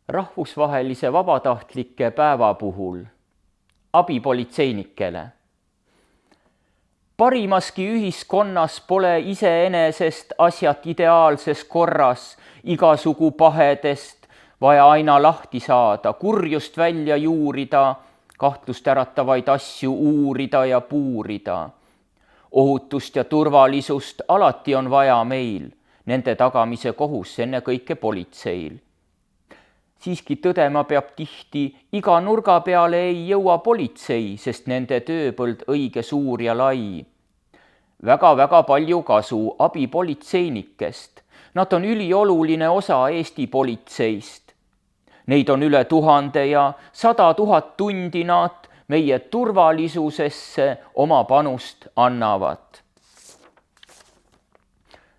rahvusvahelise vabatahtlike päeva puhul abipolitseinikele. Parimaski ühiskonnas pole iseenesest asjad ideaalses korras, igasugu pahedest vaja aina lahti saada, kurjust välja juurida, kahtlust äratavaid asju uurida ja puurida. Ohutust ja turvalisust alati on vaja meil, nende tagamise kohus ennekõike politseil. Siiski tõdema peab tihti, iga nurga peale ei jõua politsei, sest nende tööpõld õige suur ja lai. Väga palju kasu abipolitseinikest. Nad on ülioluline osa Eesti politseist. Neid on üle 1000 ja 100 000 tundi nad meie turvalisusesse oma panust annavad.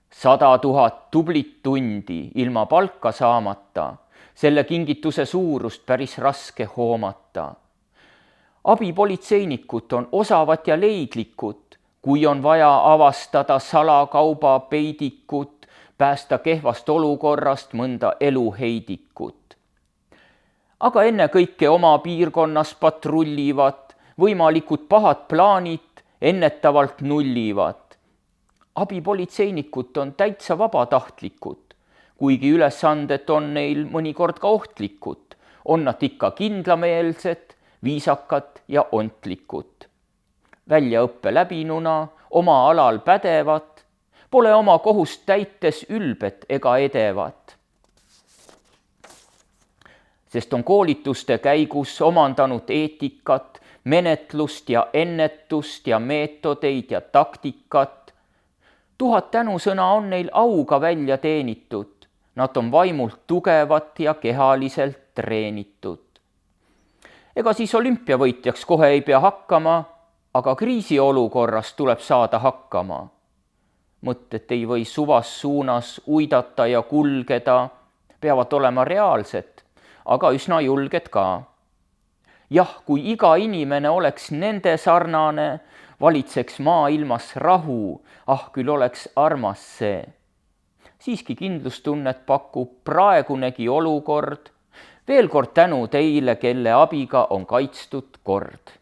100 000 tublit tundi ilma palka saamata, selle kingituse suurust päris raske hoomata. Abipolitseinikud on osavad ja leidlikud, kui on vaja avastada salakauba peidikut, päästa kehvast olukorrast mõnda eluheidikut. Aga ennekõike oma piirkonnas patrullivad, võimalikud pahad plaanid ennetavalt nullivad. Abipolitseinikud on täitsa vabatahtlikud, kuigi ülesanded on neil mõnikord ka ohtlikud, on nad ikka kindlameelsed, viisakad ja ontlikud. Väljaõppe läbinuna, oma alal pädevad, pole oma kohust täites ülbed ega edevad. Sest on koolituste käigus omandanud eetikat, menetlust ja ennetust ja meetodeid ja taktikat. 1000 tänusõna on neil auga välja teenitud, nad on vaimult tugevad ja kehaliselt treenitud. Ega siis olümpiavõitjaks kohe ei pea hakkama, aga kriisiolukorras tuleb saada hakkama. Mõtted ei või suvas suunas uidata ja kulgeda, peavad olema reaalsed, aga üsna julged ka. Jah, kui iga inimene oleks nende sarnane, valitseks maailmas rahu, küll oleks armas see. Siiski kindlustunnet pakub praegunegi olukord. Veel kord tänu teile, kelle abiga on kaitstud kord.